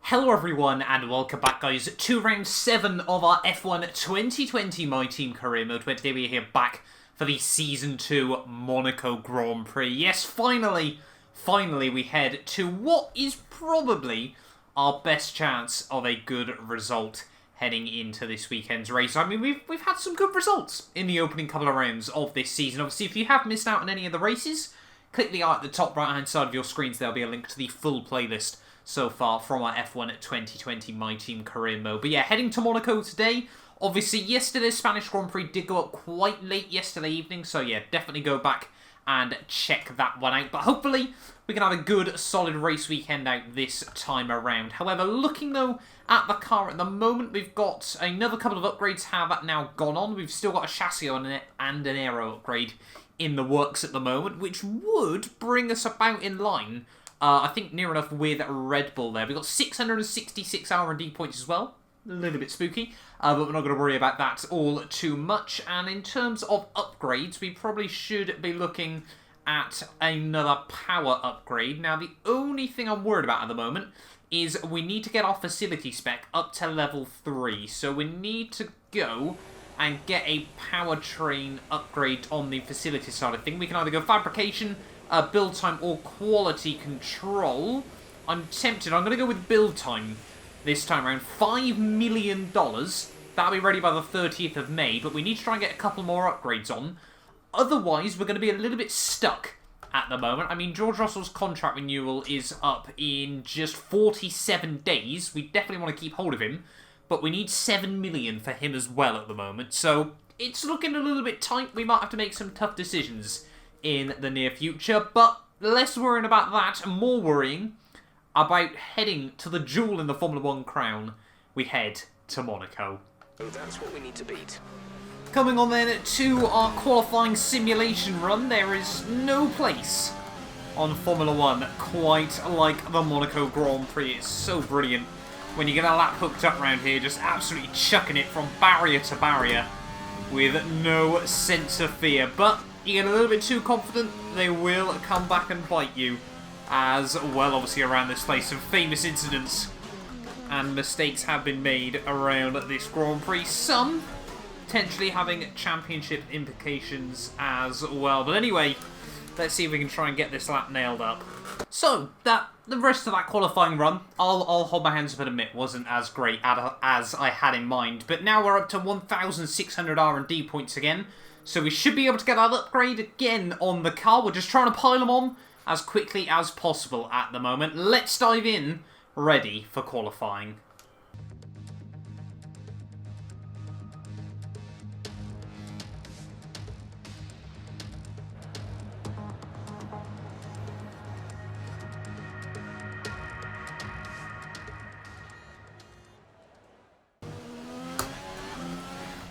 Hello everyone and welcome back guys to round 7 of our F1 2020 My Team Career Mode, where today we are here back for the Season 2 Monaco Grand Prix. Yes, finally we head to what is probably our best chance of a good result heading into this weekend's race. I mean, we've had some good results in the opening couple of rounds of this season. Obviously, if you have missed out on any of the races, click the art at the top right hand side of your screens. There'll be a link to the full playlist so far from our F1 2020 My Team Career Mode. But yeah, heading to Monaco today. Obviously, yesterday's Spanish Grand Prix did go up quite late yesterday evening, so yeah, definitely go back and check that one out. But hopefully, we can have a good, solid race weekend out this time around. However, looking though at the car at the moment, we've got another couple of upgrades have now gone on. We've still got a chassis and an aero upgrade in the works at the moment, which would bring us about in line, I think near enough with Red Bull there. We've got 666 R&D points as well. A little bit spooky, but we're not going to worry about that all too much. And in terms of upgrades, we probably should be looking at another power upgrade. Now, the only thing I'm worried about at the moment is we need to get our facility spec up to level 3. So we need to go and get a powertrain upgrade on the facility side of things. We can either go fabrication, build time, or quality control. I'm tempted. I'm going to go with build time this time around. $5 million. That'll be ready by the 30th of May, but we need to try and get a couple more upgrades on. Otherwise, we're going to be a little bit stuck at the moment. I mean, George Russell's contract renewal is up in just 47 days. We definitely want to keep hold of him, but we need $7 million for him as well at the moment. So it's looking a little bit tight. We might have to make some tough decisions in the near future, but less worrying about that and more worrying about heading to the jewel in the Formula 1 crown. We head to Monaco. Oh, that's what we need to beat. Coming on then to our qualifying simulation run, there is no place on Formula 1 quite like the Monaco Grand Prix. It's so brilliant when you get a lap hooked up around here, just absolutely chucking it from barrier to barrier with no sense of fear. But you get a little bit too confident, they will come back and bite you as well. Obviously around this place, some famous incidents and mistakes have been made around this Grand Prix. Some potentially having championship implications as well. But anyway, let's see if we can try and get this lap nailed up. So, the rest of that qualifying run, I'll hold my hands up and admit, wasn't as great as I had in mind. But now we're up to 1,600 R&D points again. So we should be able to get that upgrade again on the car. We're just trying to pile them on as quickly as possible at the moment. Let's dive in, ready for qualifying.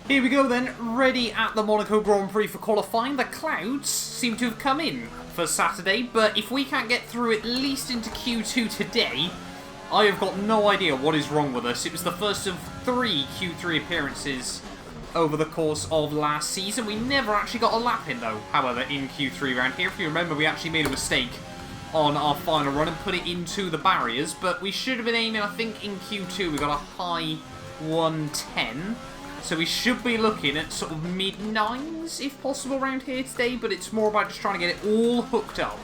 Here we go then, ready at the Monaco Grand Prix for qualifying. The clouds seem to have come in for Saturday, but if we can't get through at least into Q2 today, I have got no idea what is wrong with us. It was the first of 3 Q3 appearances over the course of last season. We never actually got a lap in though, however, in Q3 round here. If you remember, we actually made a mistake on our final run and put it into the barriers, but we should have been aiming, I think, in Q2. We got a high 110. So we should be looking at sort of mid-9s, if possible, around here today, but it's more about just trying to get it all hooked up.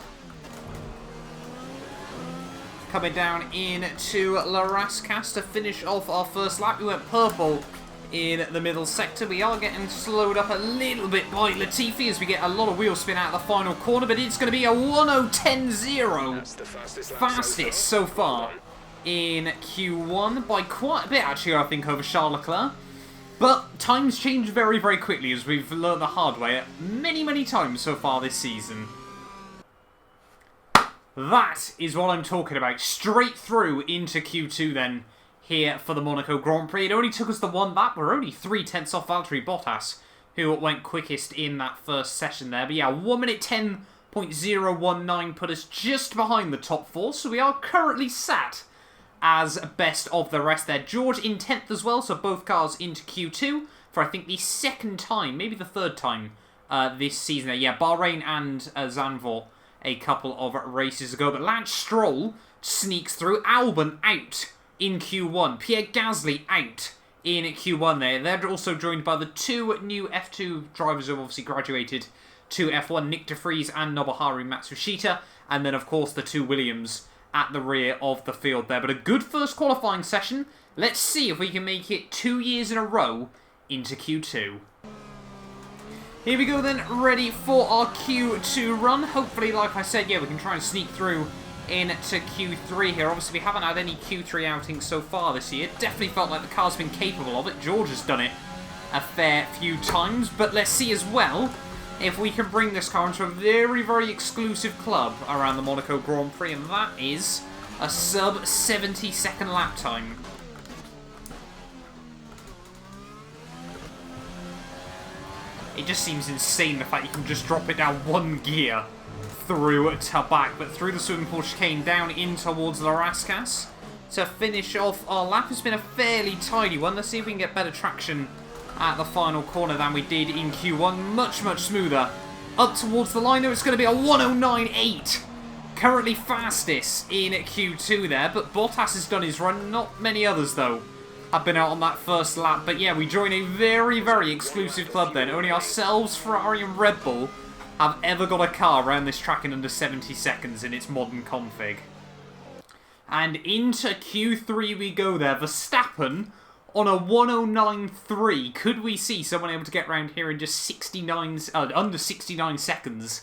Coming down into La Rascas to finish off our first lap. We went purple in the middle sector. We are getting slowed up a little bit by Latifi as we get a lot of wheel spin out of the final corner, but it's going to be a 1:10.0. That's the fastest so far in Q1 by quite a bit, actually, I think, over Charles Leclerc. But times change very, very quickly, as we've learned the hard way many, many times so far this season. That is what I'm talking about. Straight through into Q2 then, here for the Monaco Grand Prix. It only took us the one lap. We're only 3/10 off Valtteri Bottas, who went quickest in that first session there. But yeah, 1:10.019 put us just behind the top 4. So we are currently sat as best of the rest there. George in 10th as well, so both cars into Q2 for I think the second time, maybe the third time this season. Yeah, Bahrain and Zandvoort a couple of races ago. But Lance Stroll sneaks through. Albon out in Q1. Pierre Gasly out in Q1 there. They're also joined by the two new F2 drivers who have obviously graduated to F1, Nick De Vries and Nobuharu Matsushita, and then of course the two Williams at the rear of the field there. But a good first qualifying session. Let's see if we can make it 2 years in a row into Q2. Here we go then, ready for our Q2 run. Hopefully, like I said, yeah, we can try and sneak through into Q3 here. Obviously, we haven't had any Q3 outings so far this year. Definitely felt like the car's been capable of it. George has done it a fair few times. But let's see as well if we can bring this car into a very, very exclusive club around the Monaco Grand Prix. And that is a sub 70-second lap time. It just seems insane the fact you can just drop it down one gear through to back, but through the swimming pool chicane down in towards La Rascasse to finish off our lap. It's been a fairly tidy one. Let's see if we can get better traction at the final corner than we did in Q1. Much, much smoother. Up towards the line, though, it's going to be a 109.8. Currently fastest in Q2 there, but Bottas has done his run. Not many others, though, have been out on that first lap. But yeah, we join a very, very exclusive club then. Only ourselves, Ferrari and Red Bull have ever got a car around this track in under 70 seconds in its modern config. And into Q3 we go there. Verstappen on a 109.3. Could we see someone able to get around here in just under 69 seconds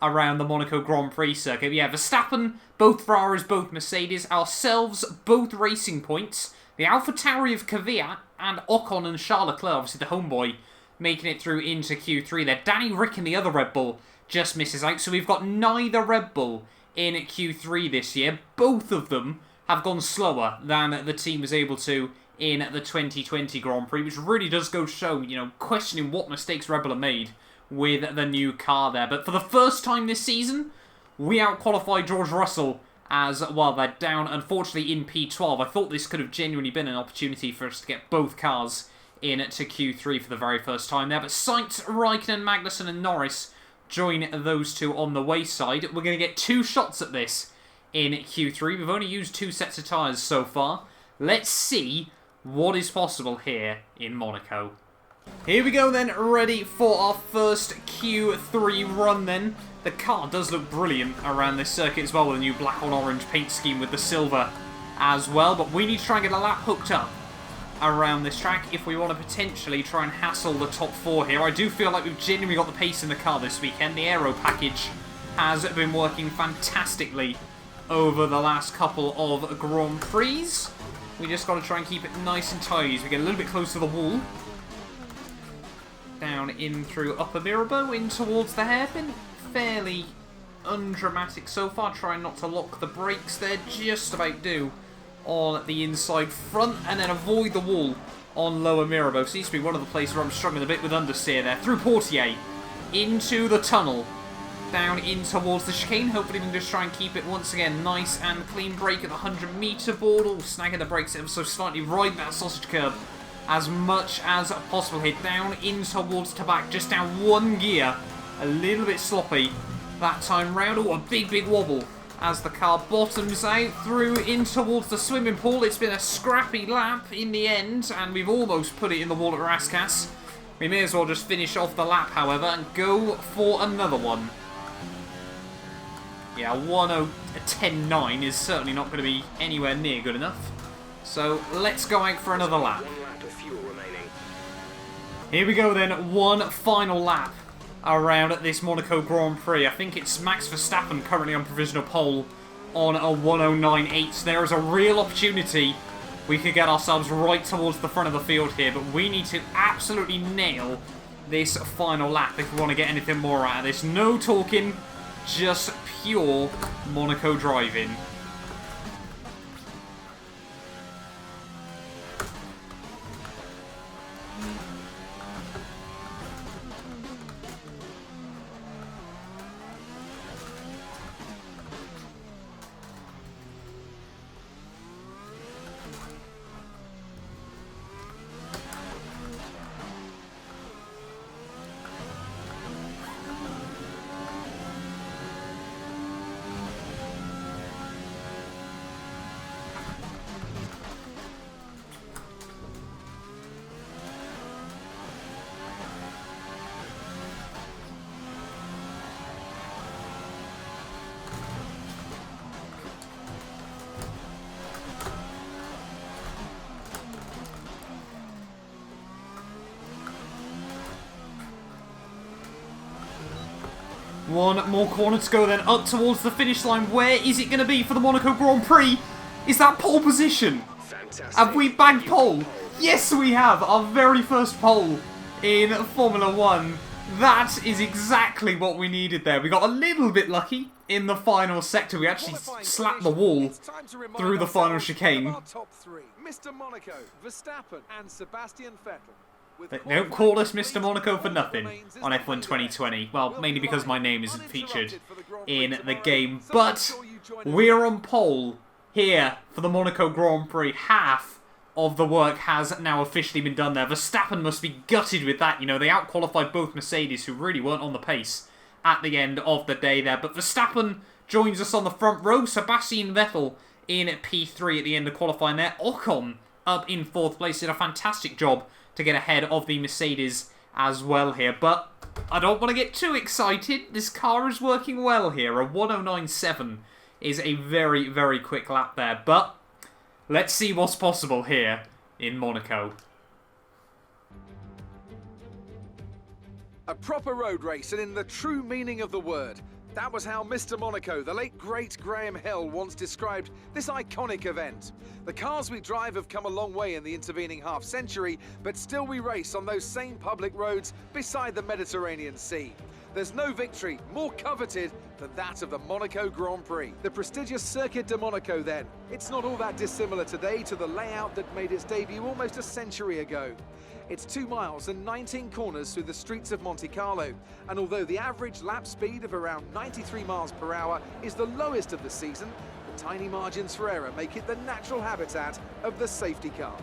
around the Monaco Grand Prix circuit? Yeah, Verstappen, both Ferraris, both Mercedes, ourselves, both Racing Points, the AlphaTauri of Kvyat, and Ocon and Charles Leclerc, obviously the homeboy, making it through into Q3 there. Danny Rick and the other Red Bull just misses out. So we've got neither Red Bull in Q3 this year. Both of them have gone slower than the team was able to in the 2020 Grand Prix, which really does go to show, you know, questioning what mistakes Red Bull have made with the new car there. But for the first time this season, we out-qualified George Russell as well. They're down, unfortunately, in P12. I thought this could have genuinely been an opportunity for us to get both cars in to Q3 for the very first time there. But Sainz, Raikkonen, Magnussen and Norris join those two on the wayside. We're going to get two shots at this in Q3. We've only used 2 sets of tyres so far. Let's see what is possible here in Monaco. Here we go then, ready for our first Q3 run then. The car does look brilliant around this circuit as well, with a new black on orange paint scheme with the silver as well. But we need to try and get a lap hooked up around this track if we want to potentially try and hassle the top 4 here. I do feel like we've genuinely got the pace in the car this weekend. The aero package has been working fantastically over the last couple of Grand Prix. We just got to try and keep it nice and tidy as we get a little bit close to the wall. Down in through Upper Mirabeau, in towards the hairpin. Fairly undramatic so far. Trying not to lock the brakes there. Just about do on the inside front. And then avoid the wall on Lower Mirabeau. Seems to be one of the places where I'm struggling a bit with understeer there. Through Portier. Into the tunnel. Down in towards the chicane. Hopefully we can just try and keep it once again nice and clean. Brake at the 100-metre board. Oh, snagging the brakes ever so slightly. Ride that sausage curb as much as possible here. Down in towards to back. Just down one gear. A little bit sloppy that time round. Oh, a big, big wobble as the car bottoms out through in towards the swimming pool. It's been a scrappy lap in the end, and we've almost put it in the wall at Rascasse. We may as well just finish off the lap, however, and go for another one. Yeah, 1:10.9 is certainly not going to be anywhere near good enough. So let's go out for another lap. Here we go then, one final lap around this Monaco Grand Prix. I think it's Max Verstappen currently on provisional pole on a 1:09.8. So there is a real opportunity we could get ourselves right towards the front of the field here, but we need to absolutely nail this final lap if we want to get anything more out of this. No talking, just pure Monaco driving. One more corner to go then, up towards the finish line. Where is it going to be for the Monaco Grand Prix? Is that pole position? Fantastic. Have we bagged pole? Yes, we have. Our very first pole in Formula 1. That is exactly what we needed there. We got a little bit lucky in the final sector. We actually slapped the wall through the final chicane. Mr. Monaco, Verstappen and Sebastian Vettel. They don't call us Mr. Monaco for nothing on F1 2020. Well, mainly because my name isn't featured in the game. But we're on pole here for the Monaco Grand Prix. Half of the work has now officially been done there. Verstappen must be gutted with that. You know, they outqualified both Mercedes, who really weren't on the pace at the end of the day there. But Verstappen joins us on the front row. Sebastian Vettel in P3 at the end of qualifying there. Ocon up in 4th place. Did a fantastic job to get ahead of the Mercedes as well here. But I don't want to get too excited. This car is working well here. A 109.7 is a very, very quick lap there. But let's see what's possible here in Monaco. A proper road race, and in the true meaning of the word. That was how Mr. Monaco, the late great Graham Hill, once described this iconic event. The cars we drive have come a long way in the intervening half-century, but still we race on those same public roads beside the Mediterranean Sea. There's no victory more coveted than that of the Monaco Grand Prix. The prestigious Circuit de Monaco then. It's not all that dissimilar today to the layout that made its debut almost a century ago. It's 2 miles and 19 corners through the streets of Monte Carlo, and although the average lap speed of around 93 miles per hour is the lowest of the season, the tiny margins for error make it the natural habitat of the safety car.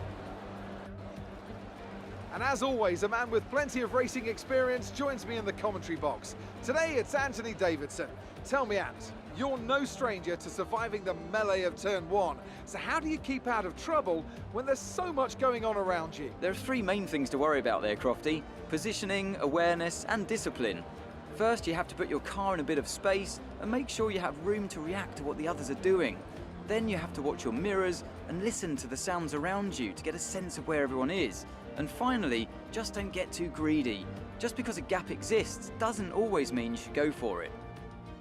And as always, a man with plenty of racing experience joins me in the commentary box. Today it's Anthony Davidson. Tell me, Ant, you're no stranger to surviving the melee of turn 1. So how do you keep out of trouble when there's so much going on around you? There are 3 main things to worry about there, Crofty. Positioning, awareness and discipline. First, you have to put your car in a bit of space and make sure you have room to react to what the others are doing. Then you have to watch your mirrors and listen to the sounds around you to get a sense of where everyone is. And finally, just don't get too greedy. Just because a gap exists doesn't always mean you should go for it.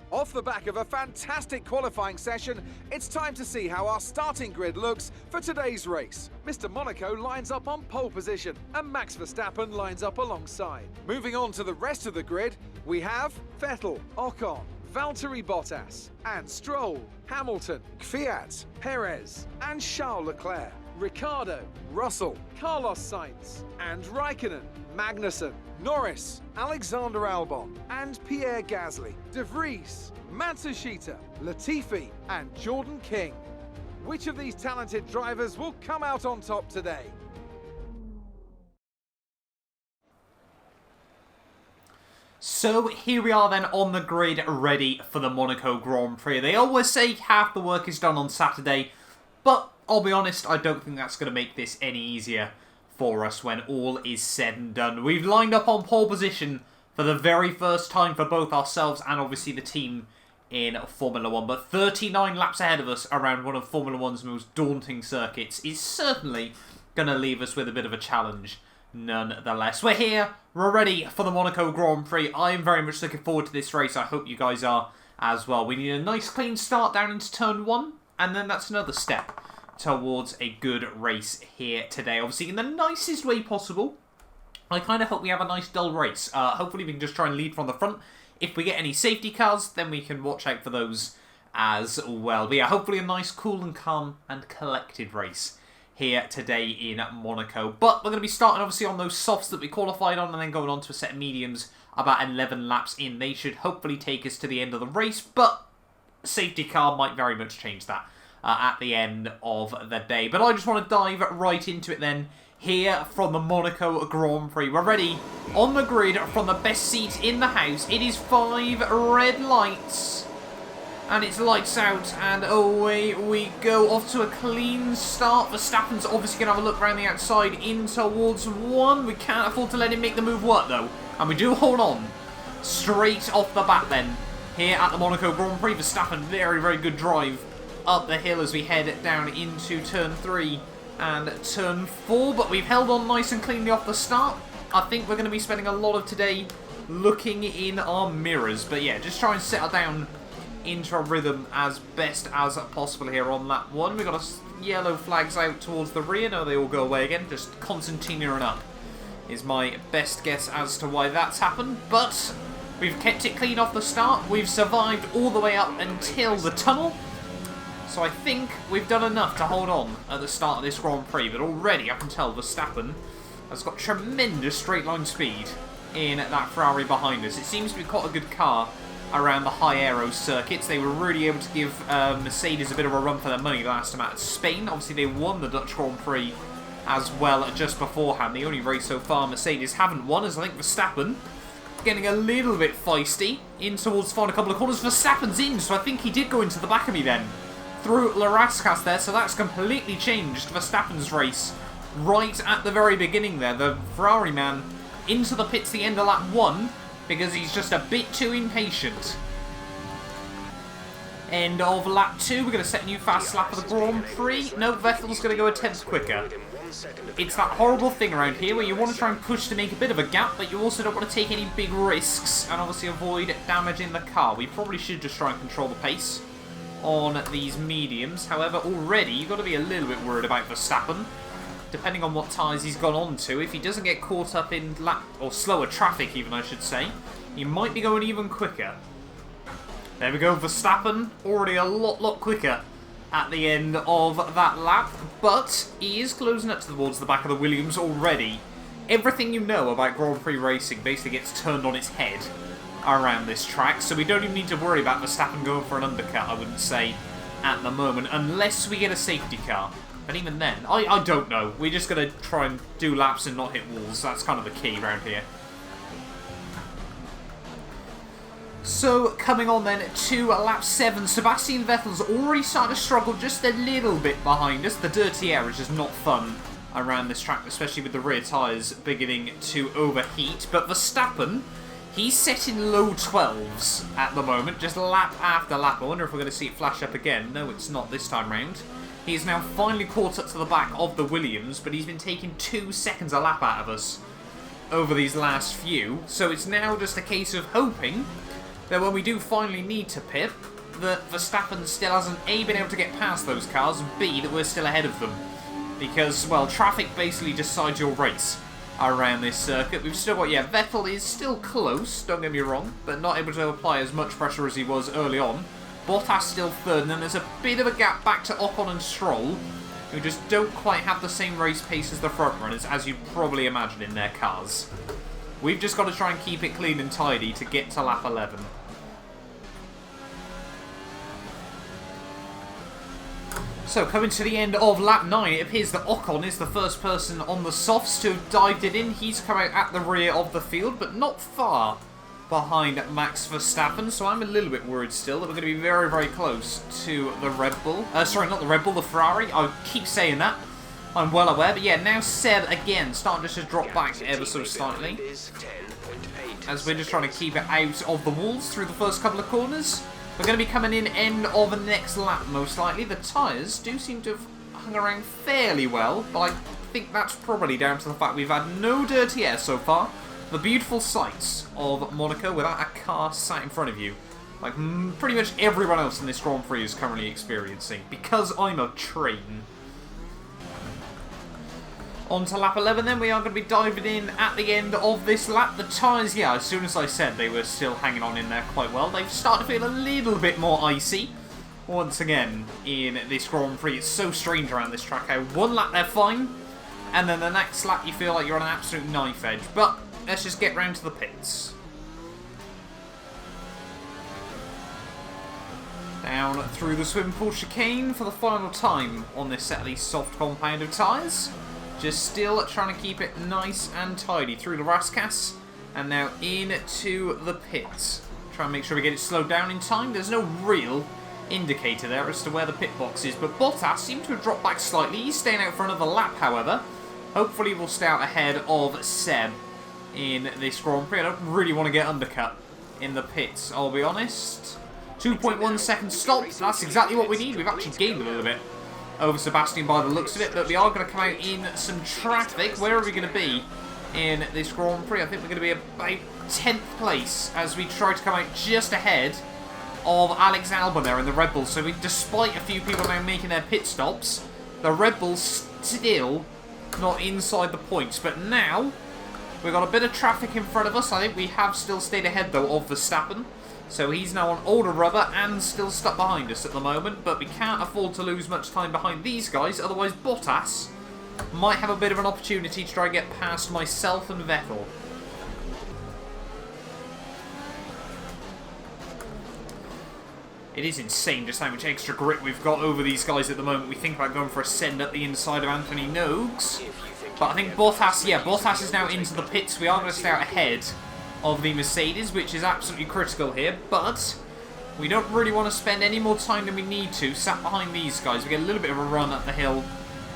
Off the back of a fantastic qualifying session, it's time to see how our starting grid looks for today's race. Mr. Monaco lines up on pole position, and Max Verstappen lines up alongside. Moving on to the rest of the grid, we have Vettel, Ocon, Valtteri Bottas, and Stroll, Hamilton, Kvyat, Perez, and Charles Leclerc, Ricciardo, Russell, Carlos Sainz, and Raikkonen, Magnussen, Norris, Alexander Albon, and Pierre Gasly, De Vries, Matsushita, Latifi, and Jordan King. Which of these talented drivers will come out on top today? So here we are then on the grid, ready for the Monaco Grand Prix. They always say half the work is done on Saturday, but I'll be honest, I don't think that's going to make this any easier for us when all is said and done. We've lined up on pole position for the very first time for both ourselves and obviously the team in Formula 1. But 39 laps ahead of us around one of Formula 1's most daunting circuits is certainly going to leave us with a bit of a challenge nonetheless. We're here, we're ready for the Monaco Grand Prix. I'm very much looking forward to this race. I hope you guys are as well. We need a nice clean start down into turn 1, and then that's another step towards a good race here today. Obviously, in the nicest way possible. I kind of hope we have a nice dull race. Hopefully, we can just try and lead from the front. If we get any safety cars, then we can watch out for those as well. But yeah, hopefully a nice, cool and calm and collected race here today in Monaco. But we're going to be starting, obviously, on those softs that we qualified on and then going on to a set of mediums about 11 laps in. They should hopefully take us to the end of the race, but safety car might very much change that at the end of the day. But I just want to dive right into it then, here from the Monaco Grand Prix. We're ready on the grid from the best seat in the house. It is 5 red lights, and it's lights out, and away we go. Off to a clean start. Verstappen's obviously going to have a look around the outside in towards 1. We can't afford to let him make the move work though, and we do hold on straight off the bat then here at the Monaco Grand Prix. Verstappen, very, very good drive up the hill as we head down into turn 3 and turn 4, but we've held on nice and cleanly off the start. I think we're going to be spending a lot of today looking in our mirrors. But yeah, just try and settle down into a rhythm as best as possible here on lap 1. We've got yellow flags out towards the rear. No, they all go away again. Just continuing up is my best guess as to why that's happened. But we've kept it clean off the start. We've survived all the way up until the tunnel. So I think we've done enough to hold on at the start of this Grand Prix. But already I can tell Verstappen has got tremendous straight line speed in that Ferrari behind us. It seems to be quite a good car around the high aero circuits. They were really able to give Mercedes a bit of a run for their money last time out at Spain. Obviously they won the Dutch Grand Prix as well just beforehand. The only race so far Mercedes haven't won, as I think Verstappen getting a little bit feisty in towards the final couple of corners. Verstappen's in, so I think he did go into the back of me then through Larascas there, so that's completely changed Verstappen's race right at the very beginning there. The Ferrari man into the pits the end of lap 1 because he's just a bit too impatient. End of lap 2, we're going to set a new fast lap of the Grand Prix. No, Vettel's going to go a tenth quicker. It's that horrible thing around here where you want to try and push to make a bit of a gap, but you also don't want to take any big risks and obviously avoid damaging the car. We probably should just try and control the pace on these mediums. However, already you've got to be a little bit worried about Verstappen, depending on what tyres he's gone on to. If he doesn't get caught up in lap, or slower traffic even I should say, he might be going even quicker. There we go, Verstappen already a lot quicker at the end of that lap, but he is closing up towards the back of the Williams already. Everything you know about Grand Prix racing basically gets turned on its head around this track, so we don't even need to worry about Verstappen going for an undercut, I wouldn't say, at the moment, unless we get a safety car. But even then, I don't know. We're just going to try and do laps and not hit walls. That's kind of the key around here. So, coming on then to lap 7, Sebastian Vettel's already started to struggle just a little bit behind us. The dirty air is just not fun around this track, especially with the rear tyres beginning to overheat. But Verstappen, he's setting low 12s at the moment, just lap after lap. I wonder if we're going to see it flash up again. No, it's not this time round. He's now finally caught up to the back of the Williams, but he's been taking 2 seconds a lap out of us over these last few. So it's now just a case of hoping that when we do finally need to pit, that Verstappen still hasn't A, been able to get past those cars, and B, that we're still ahead of them. Because, well, traffic basically decides your race around this circuit. We've still got, yeah, Vettel is still close, don't get me wrong, but not able to apply as much pressure as he was early on. Bottas still third, and then there's a bit of a gap back to Ocon and Stroll, who just don't quite have the same race pace as the front runners, as you'd probably imagine in their cars. We've just got to try and keep it clean and tidy to get to lap 11. So, coming to the end of lap 9, it appears that Ocon is the first person on the softs to have dived it in. He's come out at the rear of the field, but not far behind Max Verstappen, so I'm a little bit worried still that we're going to be very close to the Red Bull. Sorry, not the Red Bull, the Ferrari. I keep saying that. I'm well aware, but yeah, now Seb again starting just to drop back ever so slightly, as we're just trying to keep it out of the walls through the first couple of corners. We're going to be coming in end of the next lap, most likely. The tyres do seem to have hung around fairly well, but I think that's probably down to the fact we've had no dirty air so far. The beautiful sights of Monaco without a car sat in front of you, like pretty much everyone else in this Grand Prix is currently experiencing, because I'm a train. On to lap 11 then, we are going to be diving in at the end of this lap. The tyres, yeah, as soon as I said they were still hanging on in there quite well, they've started to feel a little bit more icy once again in this Grand Prix. It's so strange around this track how one lap they're fine, and then the next lap you feel like you're on an absolute knife edge. But let's just get round to the pits. Down through the swimming pool chicane for the final time on this set of these soft compound of tyres. Just still trying to keep it nice and tidy through the Rascas, and now into the pits. Try and make sure we get it slowed down in time. There's no real indicator there as to where the pit box is, but Bottas seemed to have dropped back slightly. He's staying out for another lap, however. Hopefully we'll stay out ahead of Seb in this Grand Prix. I don't really want to get undercut in the pits, I'll be honest. 2.1 second stop, that's exactly what we need. We've actually gained a little bit over Sebastian by the looks of it, but we are going to come out in some traffic. Where are we going to be in this Grand Prix? I think we're going to be about 10th place as we try to come out just ahead of Alex Albon there in the Red Bull. So despite a few people now making their pit stops, the Red Bull's still not inside the points. But now, we've got a bit of traffic in front of us. I think we have still stayed ahead, though, of Verstappen. So he's now on older rubber and still stuck behind us at the moment. But we can't afford to lose much time behind these guys. Otherwise, Bottas might have a bit of an opportunity to try and get past myself and Vettel. It is insane just how much extra grip we've got over these guys at the moment. We think about going for a send up the inside of Anthony Nogues. But I think Bottas, yeah, Bottas is now into the pits. We are going to stay out ahead of the Mercedes, which is absolutely critical here. But we don't really want to spend any more time than we need to sat behind these guys. We get a little bit of a run up the hill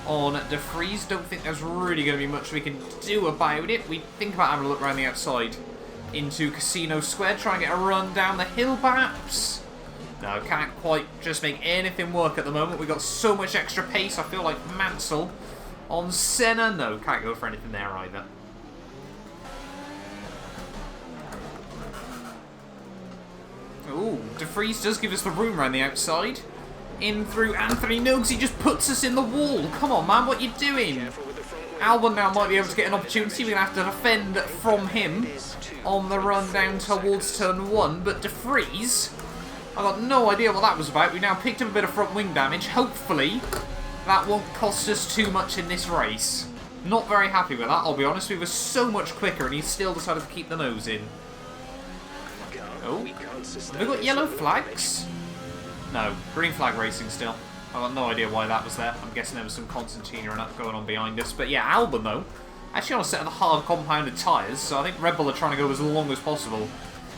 on De Vries. Don't think there's really going to be much we can do about it. We think about having a look around the outside into Casino Square. Try and get a run down the hill, perhaps. No, can't quite just make anything work at the moment. We've got so much extra pace. I feel like Mansell on Senna. No, can't go for anything there either. Ooh, De Vries does give us the room around the outside. In through Anthony Nogues. He just puts us in the wall. Come on, man. What are you doing? Albon now might be able to get an opportunity. We're going to have to defend from him on the run down towards turn 1. But De Vries, I got no idea what that was about. We now picked up a bit of front wing damage. Hopefully, that won't cost us too much in this race. Not very happy with that, I'll be honest. We were so much quicker and he still decided to keep the nose in. Oh, have we got yellow flags? No, green flag racing still. I got no idea why that was there. I'm guessing there was some concertina and that going on behind us. But yeah, Albon though, actually on a set of the hard compounded tyres. So I think Red Bull are trying to go as long as possible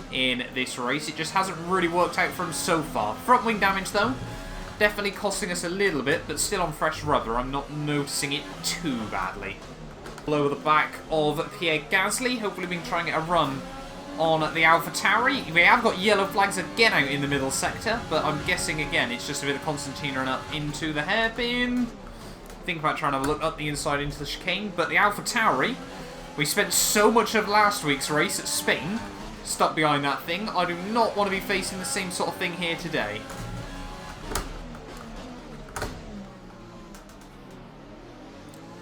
in this race. It just hasn't really worked out for him so far. Front wing damage though, definitely costing us a little bit, but still on fresh rubber. I'm not noticing it too badly. Below the back of Pierre Gasly. Hopefully we can try and get a run on the AlphaTauri. We have got yellow flags again out in the middle sector, but I'm guessing again it's just a bit of concertina and up into the hairpin. Think about trying to have a look up the inside into the chicane, but the AlphaTauri, we spent so much of last week's race at Spain stuck behind that thing. I do not want to be facing the same sort of thing here today.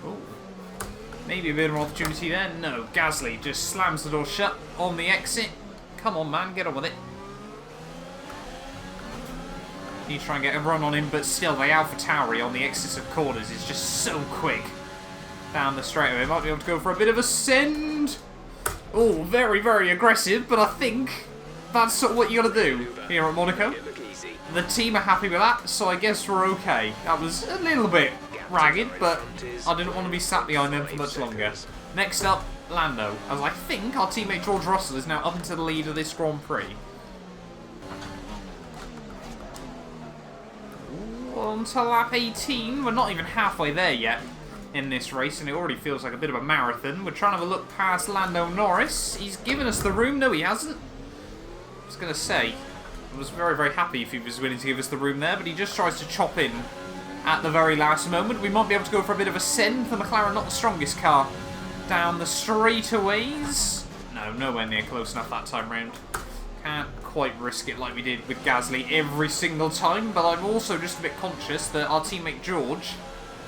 Ooh. Maybe a bit of an opportunity there. No, Gasly just slams the door shut on the exit. Come on, man, get on with it. Need to try and get a run on him, but still, the AlphaTauri on the exits of corners is just so quick down the straightaway. Might be able to go for a bit of a send. Oh, very, very aggressive, but I think that's sort of what you got to do here at Monaco. The team are happy with that, so I guess we're okay. That was a little bit ragged, but I didn't want to be sat behind them for much longer. Next up, Lando, as I think our teammate George Russell is now up into the lead of this Grand Prix. On to lap 18, we're not even halfway there yet in this race, and it already feels like a bit of a marathon. We're trying to have a look past Lando Norris. He's given us the room. No, he hasn't. I was going to say, I was very, very happy if he was willing to give us the room there, but he just tries to chop in at the very last moment. We might be able to go for a bit of a send. The Mclaren, not the strongest car down the straightaways. No, nowhere near close enough that time round. Can't quite risk it like we did with Gasly every single time, but I'm also just a bit conscious that our teammate George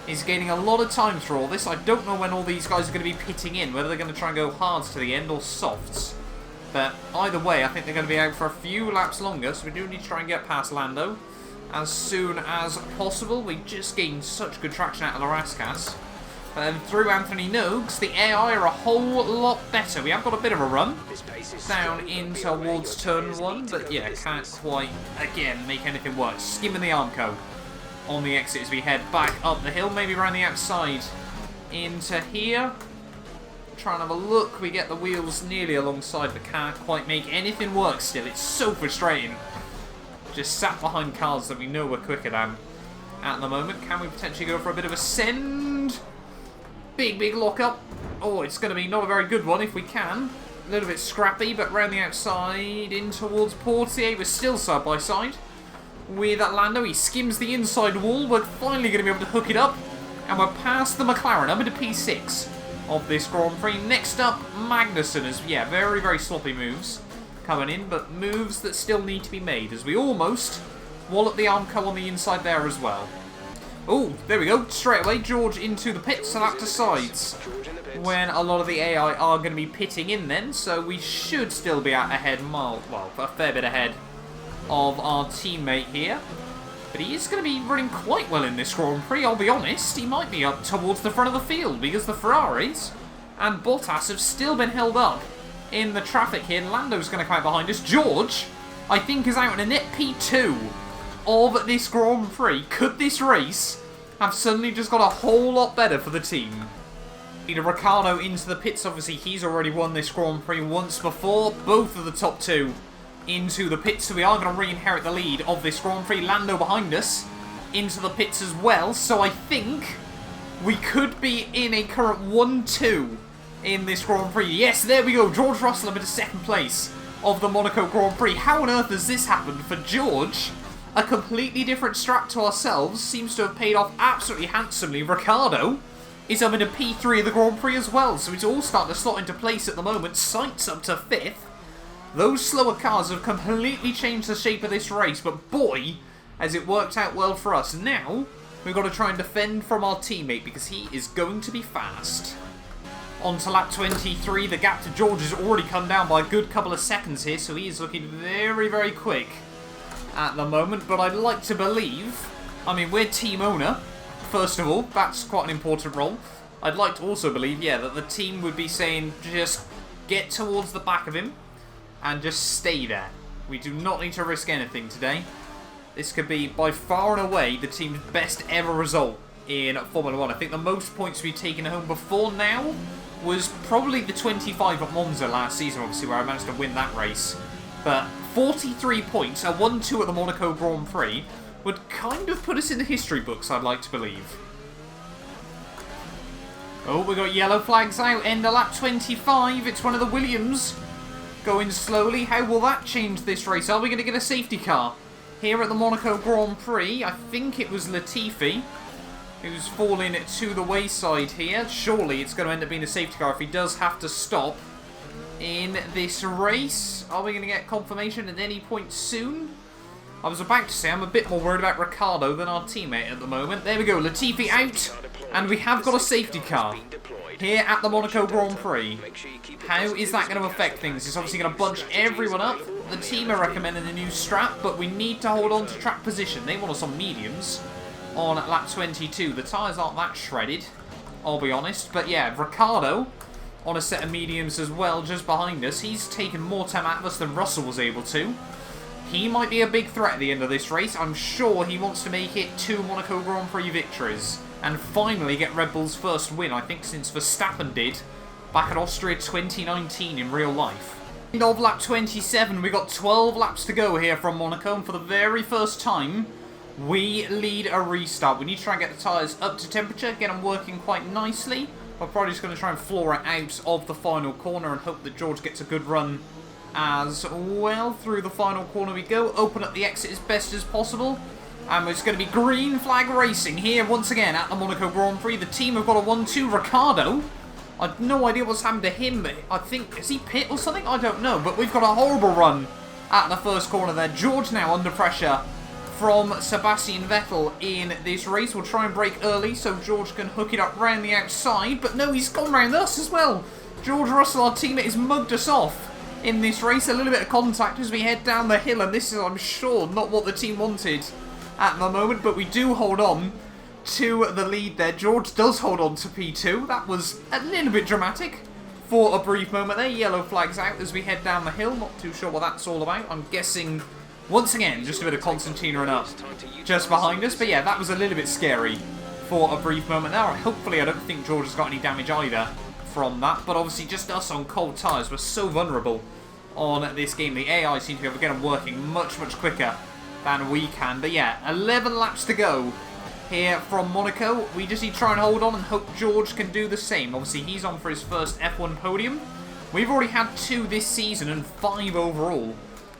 is gaining a lot of time through all this. I don't know when all these guys are going to be pitting in, whether they're going to try and go hards to the end or softs. But either way, I think they're going to be out for a few laps longer, so we do need to try and get past Lando as soon as possible. We just gained such good traction out of the Rascas. But then through Anthony Nogues, the AI are a whole lot better. We have got a bit of a run down in towards turn 1, but yeah, can't quite, again, make anything work. Skimming the Armco on the exit as we head back up the hill, maybe around the outside into here. Trying to have a look, we get the wheels nearly alongside, but can't quite make anything work still. It's so frustrating. Just sat behind cars that we know we're quicker than at the moment. Can we potentially go for a bit of a send? Big, big lock up. Oh, it's going to be not a very good one if we can. A little bit scrappy, but round the outside in towards Portier. We're still side by side with Lando. He skims the inside wall. We're finally going to be able to hook it up. And we're past the Mclaren, up into P6. of this Grand Prix. Next up, Magnussen is, yeah, very, very sloppy moves coming in, but moves that still need to be made as we almost wallop the Armco on the inside there as well. Oh, there we go. Straight away, George into the pits, so that decides when a lot of the AI are going to be pitting in then, so we should still be ahead, well, a fair bit ahead of our teammate here. But he is going to be running quite well in this Grand Prix, I'll be honest. He might be up towards the front of the field because the Ferraris and Bottas have still been held up in the traffic here. Lando's going to come out behind us. George, I think, is out in a net P2 of this Grand Prix. Could this race have suddenly just got a whole lot better for the team? Peter Ricciardo into the pits. Obviously, he's already won this Grand Prix once before. Both of the top two into the pits, so we are going to re-inherit the lead of this Grand Prix. Lando behind us into the pits as well, so I think we could be in a current 1-2 in this Grand Prix. Yes, there we go. George Russell up into second place of the Monaco Grand Prix. How on earth has this happened for George? A completely different strat to ourselves seems to have paid off absolutely handsomely. Ricciardo is up into P3 of the Grand Prix as well, so it's all starting to slot into place at the moment. Sainz up to 5th. Those slower cars have completely changed the shape of this race, but boy, has it worked out well for us. Now, we've got to try and defend from our teammate because he is going to be fast. On to lap 23, the gap to George has already come down by a good couple of seconds here, so he is looking very, very quick at the moment, but I'd like to believe, I mean, we're team owner, first of all, that's quite an important role. I'd like to also believe, yeah, that the team would be saying, just get towards the back of him, and just stay there. We do not need to risk anything today. This could be, by far and away, the team's best ever result in Formula 1. I think the most points we've taken home before now was probably the 25 at Monza last season, obviously, where I managed to win that race. But 43 points, a 1-2 at the Monaco Grand Prix, would kind of put us in the history books, I'd like to believe. Oh, we got yellow flags out, end of lap 25. It's one of the Williams going slowly. How will that change this race? Are we going to get a safety car here at the Monaco Grand Prix? I think it was Latifi who's falling to the wayside here. Surely it's going to end up being a safety car if he does have to stop in this race. Are we going to get confirmation at any point soon? I was about to say I'm a bit more worried about Ricciardo than our teammate at the moment. There we go, Latifi out, and we have got a safety car here at the Monaco Grand Prix. How is that going to affect things? It's obviously going to bunch everyone up. The team are recommending a new strap, but we need to hold on to track position. They want us on mediums on lap 22. The tyres aren't that shredded, I'll be honest. But yeah, Ricciardo on a set of mediums as well, just behind us. He's taken more time out of us than Russell was able to. He might be a big threat at the end of this race. I'm sure he wants to make it 2 Monaco Grand Prix victories and finally get Red Bull's first win, I think, since Verstappen did back at Austria 2019 in real life. End of lap 27, we got 12 laps to go here from Monaco, and for the very first time, we lead a restart. We need to try and get the tyres up to temperature, get them working quite nicely. We're probably just going to try and floor it out of the final corner and hope that George gets a good run as well. Through the final corner we go, open up the exit as best as possible. And it's going to be green flag racing here once again at the Monaco Grand Prix. The team have got a 1-2. Ricciardo, I have no idea what's happened to him, but I think, is he pit or something? I don't know, but we've got a horrible run at the first corner there. George now under pressure from Sebastian Vettel in this race. We'll try and brake early so George can hook it up round the outside, but no, he's gone round us as well. George Russell, our teammate, has mugged us off in this race. A little bit of contact as we head down the hill, and this is, I'm sure, not what the team wanted at the moment, but we do hold on to the lead there. George does hold on to P2. That was a little bit dramatic for a brief moment there. Yellow flags out as we head down the hill. Not too sure what that's all about. I'm guessing, once again, just a bit of Constantina and up just behind us. But yeah, that was a little bit scary for a brief moment there. Hopefully, I don't think George has got any damage either from that. But obviously, just us on cold tyres, we're so vulnerable on this game. The AI seems to be able to get them working much, much quicker than we can. But yeah, 11 laps to go here from Monaco. We just need to try and hold on and hope George can do the same. Obviously, he's on for his first F1 podium. We've already had 2 this season and 5 overall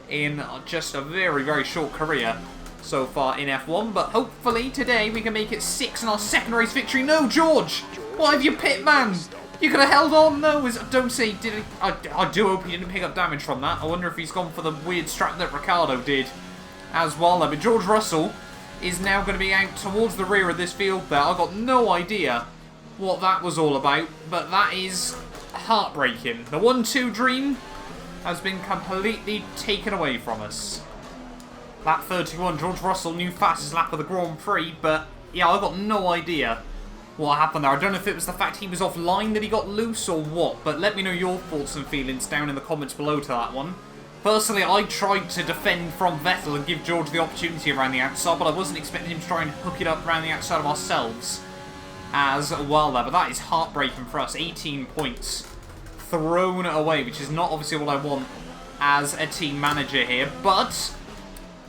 in just a very, very short career so far in F1. But hopefully today we can make it 6 in our second race victory. No, George! Why have you pit, man? You could have held on, though. Don't say, did he? I do hope he didn't pick up damage from that. I wonder if he's gone for the weird strat that Ricciardo did as well. But George Russell is now going to be out towards the rear of this field there. I've got no idea what that was all about, but that is heartbreaking. The 1-2 dream has been completely taken away from us. Lap 31, George Russell, new fastest lap of the Grand Prix, but yeah, I've got no idea what happened there. I don't know if it was the fact he was offline that he got loose or what, but let me know your thoughts and feelings down in the comments below to that one. Personally, I tried to defend from Vettel and give George the opportunity around the outside, but I wasn't expecting him to try and hook it up around the outside of ourselves as well there. But that is heartbreaking for us. 18 points thrown away, which is not obviously what I want as a team manager here, but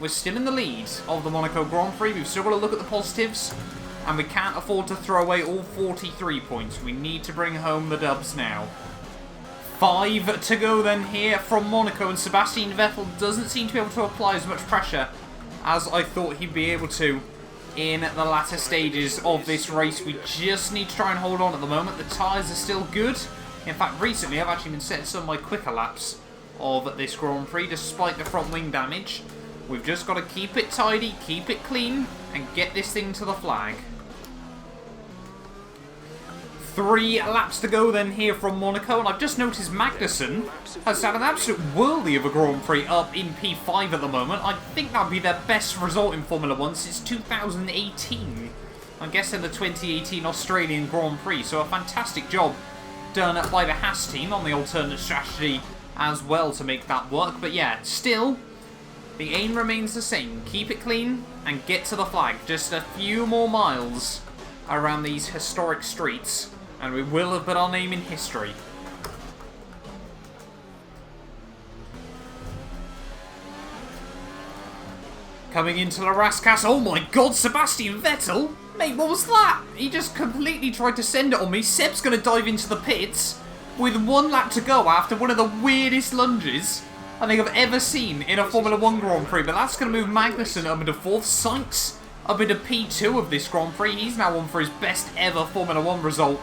we're still in the lead of the Monaco Grand Prix. We've still got to look at the positives, and we can't afford to throw away all 43 points. We need to bring home the dubs now. 5 to go then here from Monaco, and Sebastian Vettel doesn't seem to be able to apply as much pressure as I thought he'd be able to in the latter stages of this race. We just need to try and hold on at the moment. The tyres are still good. In fact, recently I've actually been setting some of my quicker laps of this Grand Prix despite the front wing damage. We've just got to keep it tidy, keep it clean, and get this thing to the flag. 3 laps to go then here from Monaco, and I've just noticed Magnussen has had an absolute worldie of a Grand Prix up in P5 at the moment. I think that would be their best result in Formula 1 since 2018. I'm guessing the 2018 Australian Grand Prix, so a fantastic job done by the Haas team on the alternate strategy as well to make that work. But yeah, still, the aim remains the same. Keep it clean and get to the flag. Just a few more miles around these historic streets, and we will have put our name in history. Coming into the Rascas. Oh my god, Sebastian Vettel! Mate, what was that? He just completely tried to send it on me. Seb's going to dive into the pits with 1 lap to go after one of the weirdest lunges I think I've ever seen in a Formula 1 Grand Prix. But that's going to move Magnussen up into 4th. Sainz up into P2 of this Grand Prix. He's now on for his best ever Formula 1 result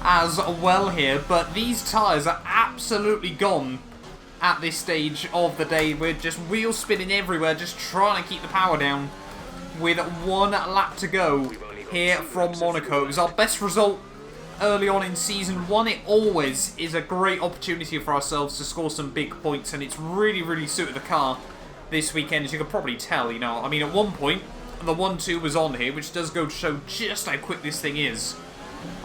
as well here. But these tyres are absolutely gone at this stage of the day. We're just wheel spinning everywhere, just trying to keep the power down with 1 lap to go here from Monaco. It was our best result early on in Season 1. It always is a great opportunity for ourselves to score some big points, and it's really, really suited the car this weekend, as you can probably tell. You know, I mean, at one point, the 1-2 was on here, which does go to show just how quick this thing is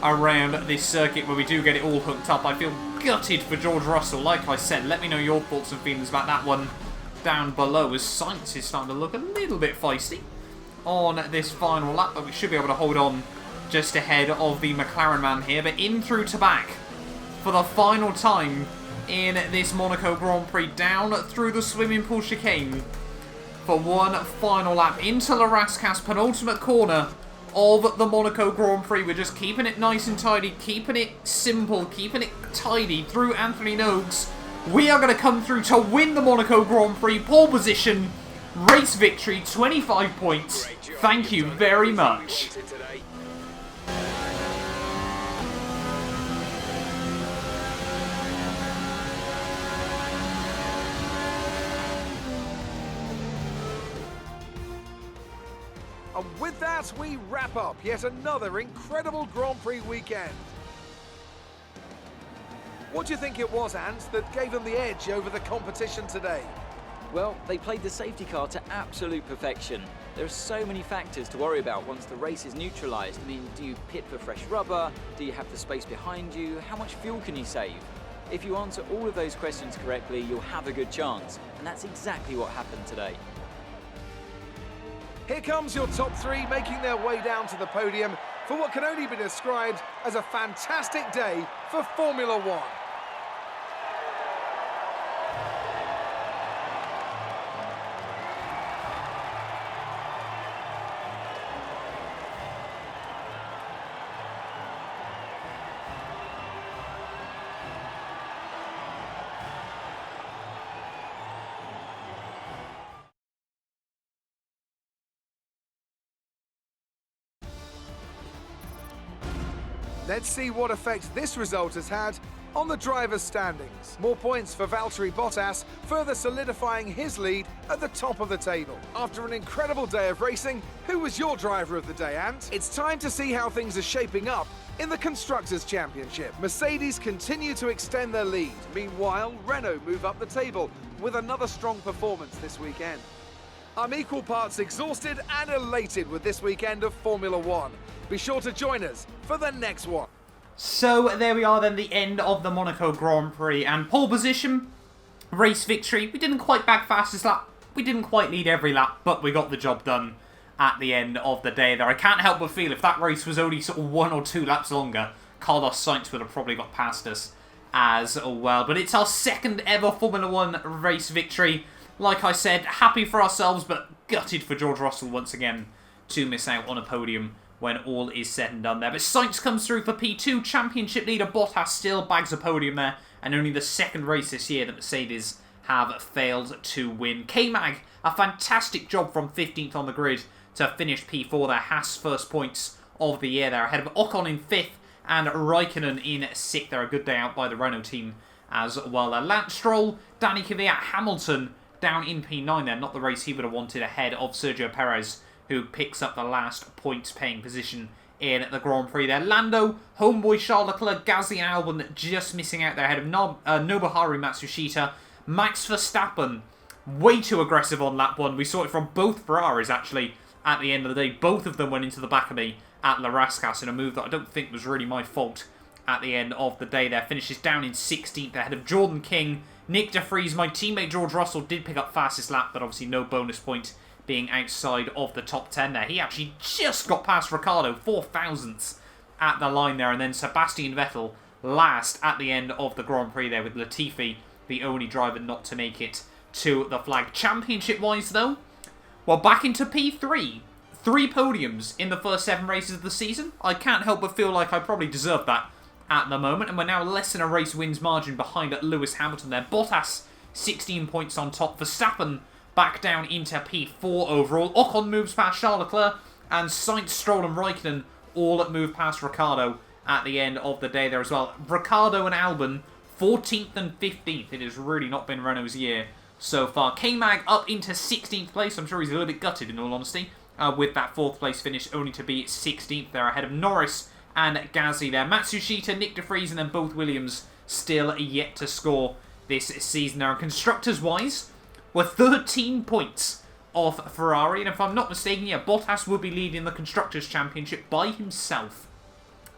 around this circuit where we do get it all hooked up. I feel gutted for George Russell. Like I said, let me know your thoughts and feelings about that one down below, as Sainz is starting to look a little bit feisty on this final lap, but we should be able to hold on just ahead of the McLaren man here. But in through to back for the final time in this Monaco Grand Prix, down through the swimming pool chicane for one final lap into the Rascas, penultimate corner of the Monaco Grand Prix. We're just keeping it nice and tidy, keeping it simple, keeping it tidy through Anthony Noakes. We are going to come through to win the Monaco Grand Prix. Pole position, race victory, 25 points. Thank you very much. And with that, we wrap up yet another incredible Grand Prix weekend. What do you think it was, Ant, that gave them the edge over the competition today? Well, they played the safety car to absolute perfection. There are so many factors to worry about once the race is neutralised. I mean, do you pit for fresh rubber? Do you have the space behind you? How much fuel can you save? If you answer all of those questions correctly, you'll have a good chance. And that's exactly what happened today. Here comes your top 3 making their way down to the podium for what can only be described as a fantastic day for Formula 1. Let's see what effect this result has had on the drivers' standings. More points for Valtteri Bottas, further solidifying his lead at the top of the table. After an incredible day of racing, who was your driver of the day, Ant? It's time to see how things are shaping up in the Constructors' Championship. Mercedes continue to extend their lead. Meanwhile, Renault move up the table with another strong performance this weekend. I'm equal parts exhausted and elated with this weekend of Formula One. Be sure to join us for the next one. So there we are then, the end of the Monaco Grand Prix, and pole position, race victory. We didn't quite bag fastest lap, we didn't quite lead every lap, but we got the job done at the end of the day there. I can't help but feel if that race was only sort of 1 or 2 laps longer, Carlos Sainz would have probably got past us as well. But it's our second ever Formula One race victory. Like I said, happy for ourselves, but gutted for George Russell once again to miss out on a podium when all is said and done there. But Sainz comes through for P2, championship leader Bottas still bags a podium there, and only the second race this year that Mercedes have failed to win. K-Mag, a fantastic job from 15th on the grid to finish P4 there. Haas first points of the year there, ahead of Ocon in 5th and Raikkonen in 6th. They're a good day out by the Renault team as well. Lance Stroll, Danny Kvyat, Hamilton down in P9 there. Not the race he would have wanted, ahead of Sergio Perez, who picks up the last points-paying position in the Grand Prix there. Lando, homeboy Charles Leclerc, Gasly and Albon just missing out there, ahead of Nobuharu Matsushita. Max Verstappen, way too aggressive on lap 1. We saw it from both Ferraris, actually, at the end of the day. Both of them went into the back of me at La Rascas in a move that I don't think was really my fault at the end of the day there. Finishes down in 16th, ahead of Jordan King. Nick De Vries, my teammate George Russell, did pick up fastest lap, but obviously no bonus point being outside of the top 10 there. He actually just got past Ricciardo, 4 thousandths at the line there. And then Sebastian Vettel last at the end of the Grand Prix there, with Latifi the only driver not to make it to the flag. Championship-wise, though, well, back into P3. 3 podiums in the first 7 races of the season. I can't help but feel like I probably deserve that at the moment. And we're now less than a race wins margin behind Lewis Hamilton there. Bottas, 16 points on top. Verstappen back down into P4 overall. Ocon moves past Charles Leclerc, and Sainz, Stroll and Raikkonen all move past Ricciardo at the end of the day there as well. Ricciardo and Albon, 14th and 15th. It has really not been Renault's year so far. K-Mag up into 16th place. I'm sure he's a little bit gutted, in all honesty, with that 4th place finish, only to be 16th there, ahead of Norris and Gasly there. Matsushita, Nick De Vries, and then both Williams still yet to score this season there. And constructors-wise, we're 13 points off Ferrari, and if I'm not mistaken, yeah, Bottas will be leading the Constructors' Championship by himself.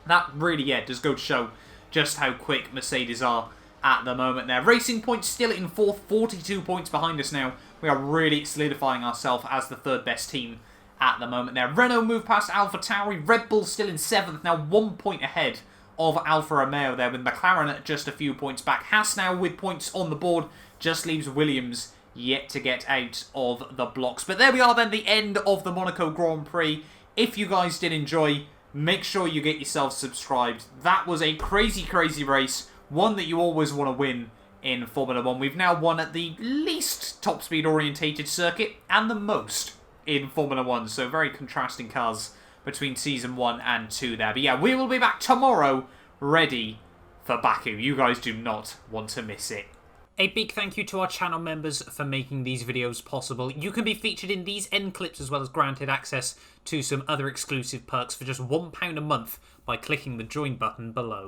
That really, yeah, does go to show just how quick Mercedes are at the moment there. Racing Point still in 4th, 42 points behind us now. We are really solidifying ourselves as the 3rd best team at the moment there. Renault move past AlphaTauri. Red Bull still in 7th, now 1 point ahead of Alfa Romeo there, with McLaren at just a few points back. Haas now with points on the board, just leaves Williams yet to get out of the blocks. But there we are then, the end of the Monaco Grand Prix. If you guys did enjoy, make sure you get yourselves subscribed. That was a crazy, crazy race. One that you always want to win in Formula 1. We've now won at the least top speed orientated circuit and the most in Formula 1. So very contrasting cars between Season 1 and 2 there. But yeah, we will be back tomorrow ready for Baku. You guys do not want to miss it. A big thank you to our channel members for making these videos possible. You can be featured in these end clips as well as granted access to some other exclusive perks for just £1 a month by clicking the join button below.